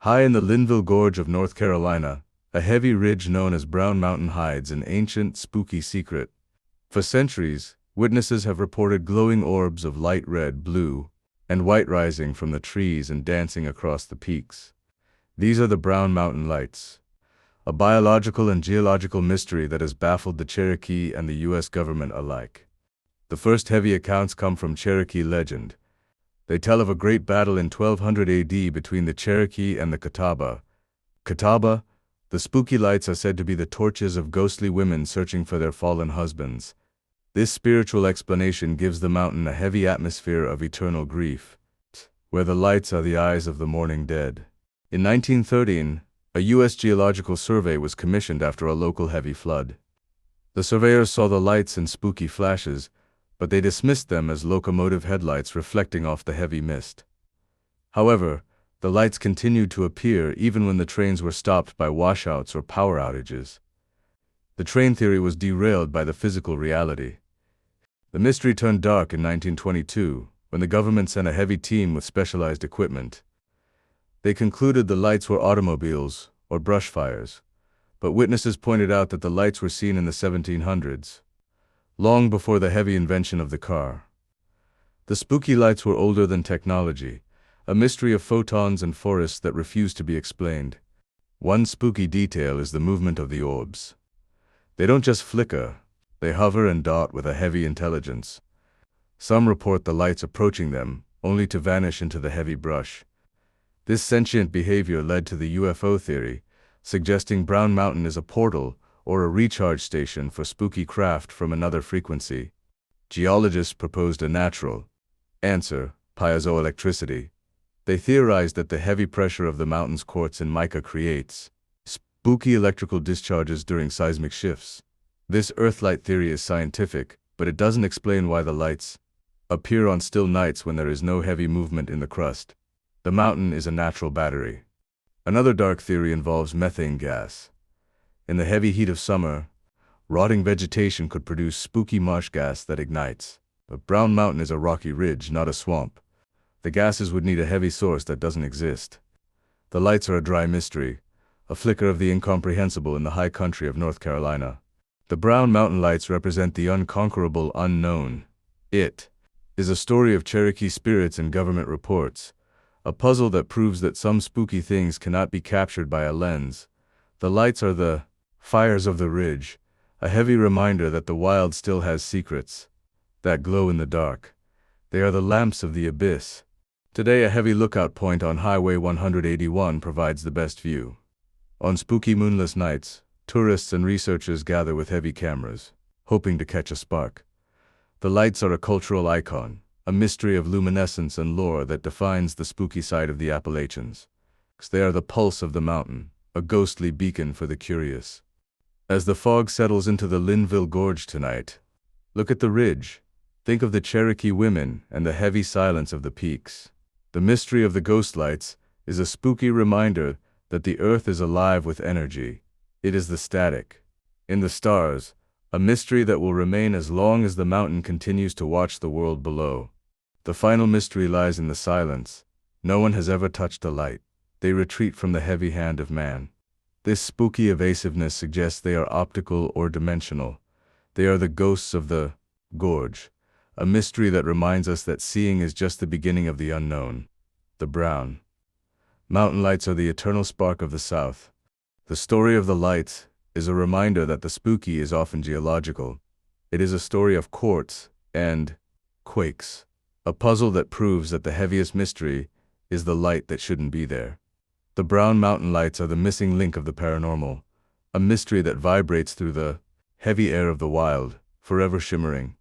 High in the Linville Gorge of North Carolina, a heavy ridge known as Brown Mountain hides an ancient, spooky secret. For centuries, witnesses have reported glowing orbs of light red, blue, and white rising from the trees and dancing across the peaks. These are the Brown Mountain Lights, a biological and geological mystery that has baffled the Cherokee and the U.S. government alike. The first heavy accounts come from Cherokee legend. They tell of a great battle in 1200 AD between the Cherokee and the Catawba. The spooky lights are said to be the torches of ghostly women searching for their fallen husbands. This spiritual explanation gives the mountain a heavy atmosphere of eternal grief, where the lights are the eyes of the mourning dead. In 1913, a U.S. geological survey was commissioned after a local heavy flood. The surveyors saw the lights and spooky flashes, but they dismissed them as locomotive headlights reflecting off the heavy mist. However, the lights continued to appear even when the trains were stopped by washouts or power outages. The train theory was derailed by the physical reality. The mystery turned dark in 1922, when the government sent a heavy team with specialized equipment. They concluded the lights were automobiles or brush fires, but witnesses pointed out that the lights were seen in the 1700s, long before the heavy invention of the car. The spooky lights were older than technology, a mystery of photons and forests that refused to be explained. One spooky detail is the movement of the orbs. They don't just flicker, they hover and dot with a heavy intelligence. Some report the lights approaching them, only to vanish into the heavy brush. This sentient behavior led to the UFO theory, suggesting Brown Mountain is a portal or a recharge station for spooky craft from another frequency. Geologists proposed a natural answer: piezoelectricity. They theorized that the heavy pressure of the mountain's quartz and mica creates spooky electrical discharges during seismic shifts. This earthlight theory is scientific, but it doesn't explain why the lights appear on still nights when there is no heavy movement in the crust. The mountain is a natural battery. Another dark theory involves methane gas. In the heavy heat of summer, rotting vegetation could produce spooky marsh gas that ignites. But Brown Mountain is a rocky ridge, not a swamp. The gases would need a heavy source that doesn't exist. The lights are a dry mystery, a flicker of the incomprehensible in the high country of North Carolina. The Brown Mountain Lights represent the unconquerable unknown. It is a story of Cherokee spirits and government reports, a puzzle that proves that some spooky things cannot be captured by a lens. The lights are the fires of the ridge, a heavy reminder that the wild still has secrets that glow in the dark. They are the lamps of the abyss. Today, a heavy lookout point on Highway 181 provides the best view. On spooky moonless nights, tourists and researchers gather with heavy cameras, hoping to catch a spark. The lights are a cultural icon, a mystery of luminescence and lore that defines the spooky side of the Appalachians. They are the pulse of the mountain, a ghostly beacon for the curious. As the fog settles into the Linville Gorge tonight, look at the ridge. Think of the Cherokee women and the heavy silence of the peaks. The mystery of the ghost lights is a spooky reminder that the earth is alive with energy. It is the static in the stars, a mystery that will remain as long as the mountain continues to watch the world below. The final mystery lies in the silence. No one has ever touched a light. They retreat from the heavy hand of man. This spooky evasiveness suggests they are optical or dimensional. They are the ghosts of the gorge, a mystery that reminds us that seeing is just the beginning of the unknown. The Brown Mountain Lights are the eternal spark of the South. The story of the lights is a reminder that the spooky is often geological. It is a story of quartz and quakes, a puzzle that proves that the heaviest mystery is the light that shouldn't be there. The Brown Mountain Lights are the missing link of the paranormal, a mystery that vibrates through the heavy air of the wild, forever shimmering.